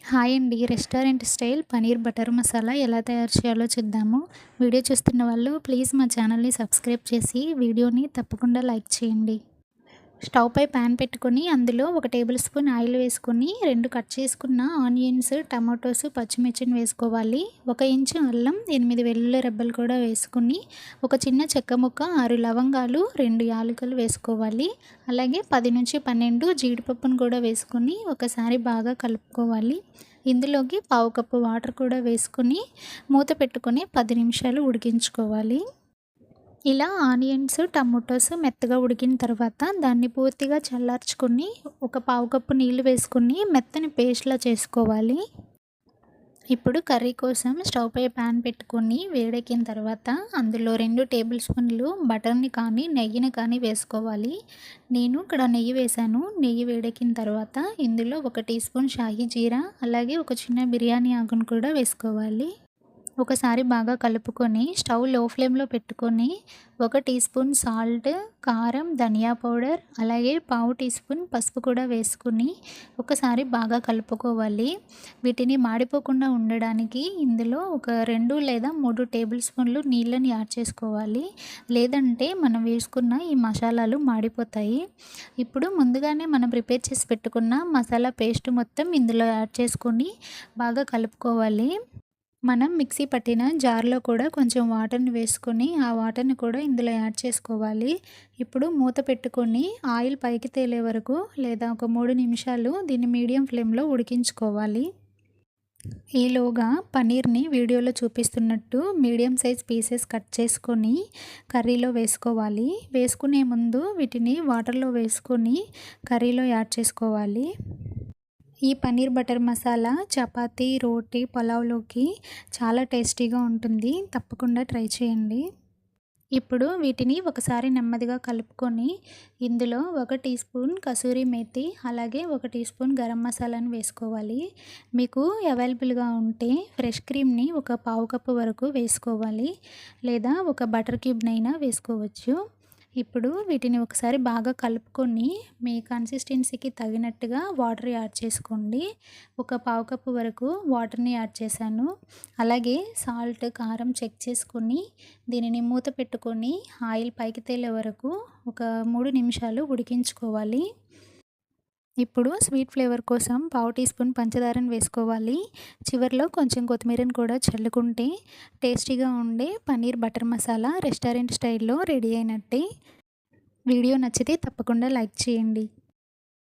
Hi అండి. Restaurant style paneer butter masala ఎలా తయారు చేయాలో చూద్దాము. వీడియో చూస్తున్న వాళ్ళు ప్లీజ్ మా ఛానల్‌ని సబ్స్క్రైబ్ చేసి వీడియోని తప్పకుండా లైక్ చేయండి. స్టవ్ పై పాన్ పెట్టుకొని అందులో 1 టేబుల్ స్పూన్ ఆయిల్ వేసుకొని 2 కట్ చేసుకున్న ఆనియన్స్, టమాటోస్, పచ్చిమిర్చిని వేసుకోవాలి. 1 ఇంచు అల్లం, 8 వెల్లుల్లి రెబ్బలు కూడా వేసుకొని ఒక చిన్న చెక్క ముక్క, 6 లవంగాలు, 2 యాలకులు వేసుకోవాలి. అలాగే 10-12 జీడిపప్పును కూడా వేసుకొని ఒకసారి బాగా కలుపుకోవాలి. ఇందులోకి పావు కప్పు వాటర్ కూడా వేసుకొని మూత పెట్టుకొని 10 నిమిషాలు ఉడికించుకోవాలి. ఇలా ఆనియన్స్, టమాటోస్ మెత్తగా ఉడికిన తర్వాత దాన్ని పూర్తిగా చల్లార్చుకొని ఒక పావు కప్పు నీళ్లు వేసుకొని మెత్తని పేస్ట్‌లా చేసుకోవాలి. ఇప్పుడు కర్రీ కోసం స్టవ్ పై పాన్ పెట్టుకొని వేడెక్కిన తర్వాత అందులో 2 టేబుల్ స్పూన్లు బటర్‌ని కానీ, నెయ్యిని కానీ వేసుకోవాలి. నేను ఇక్కడ నెయ్యి వేశాను. నెయ్యి వేడెక్కిన తర్వాత ఇందులో 1 టీ స్పూన్ షాహీ జీరా, అలాగే ఒక చిన్న బిర్యానీ ఆకును కూడా వేసుకోవాలి. ఒకసారి బాగా కలుపుకొని స్టవ్ లో ఫ్లేమ్‌లో పెట్టుకొని 1 టీ స్పూన్ సాల్ట్, కారం, ధనియా పౌడర్, అలాగే పావు టీ స్పూన్ పసుపు కూడా వేసుకొని ఒకసారి బాగా కలుపుకోవాలి. వీటిని మాడిపోకుండా ఉండడానికి ఇందులో ఒక 2 లేదా 3 టేబుల్ స్పూన్లు నీళ్ళని యాడ్ చేసుకోవాలి. లేదంటే మనం వేసుకున్న ఈ మసాలాలు మాడిపోతాయి. ఇప్పుడు ముందుగానే మనం ప్రిపేర్ చేసి పెట్టుకున్న మసాలా పేస్ట్ మొత్తం ఇందులో యాడ్ చేసుకొని బాగా కలుపుకోవాలి. మనం మిక్సీ పట్టిన జార్లో కూడా కొంచెం వాటర్ని వేసుకొని ఆ వాటర్ని కూడా ఇందులో యాడ్ చేసుకోవాలి. ఇప్పుడు మూత పెట్టుకొని ఆయిల్ పైకి తేలే వరకు లేదా ఒక 3 నిమిషాలు దీన్ని మీడియం ఫ్లేమ్లో ఉడికించుకోవాలి. ఈలోగా పన్నీర్ని వీడియోలో చూపిస్తున్నట్టు మీడియం సైజ్ పీసెస్ కట్ చేసుకొని కర్రీలో వేసుకోవాలి. వేసుకునే ముందు వీటిని వాటర్లో వేసుకొని కర్రీలో యాడ్ చేసుకోవాలి. ఈ పన్నీర్ బటర్ మసాలా చపాతీ, రోటీ, పలావ్‌లోకి చాలా టేస్టీగా ఉంటుంది. తప్పకుండా ట్రై చేయండి. ఇప్పుడు వీటిని ఒకసారి నెమ్మదిగా కలుపుకొని ఇందులో 1 టీ స్పూన్ కసూరి మేతి, అలాగే 1 టీ స్పూన్ గరం మసాలాను వేసుకోవాలి. మీకు అవైలబుల్‌గా ఉంటే ఫ్రెష్ క్రీమ్‌ని ఒక పావు కప్పు వరకు వేసుకోవాలి. లేదా ఒక బటర్ క్యూబ్‌నైనా వేసుకోవచ్చు. ఇప్పుడు వీటిని ఒకసారి బాగా కలుపుకొని మీ కన్సిస్టెన్సీకి తగినట్టుగా వాటర్ యాడ్ చేసుకోండి. ఒక పావు కప్పు వరకు వాటర్‌ని యాడ్ చేశాను. అలాగే సాల్ట్, కారం చెక్ చేసుకొని దీనిని మూత పెట్టుకొని ఆయిల్ పైకి తేలే వరకు ఒక 3 నిమిషాలు ఉడికించుకోవాలి. ఇప్పుడు స్వీట్ ఫ్లేవర్ కోసం పావు టీ స్పూన్ పంచదారను వేసుకోవాలి. చివరిలో కొంచెం కొత్తిమీరను కూడా చల్లుకుంటే టేస్టీగా ఉండే పన్నీర్ బటర్ మసాలా రెస్టారెంట్ స్టైల్‌లో రెడీ అయినట్టే. వీడియో నచ్చితే తప్పకుండా లైక్ చేయండి.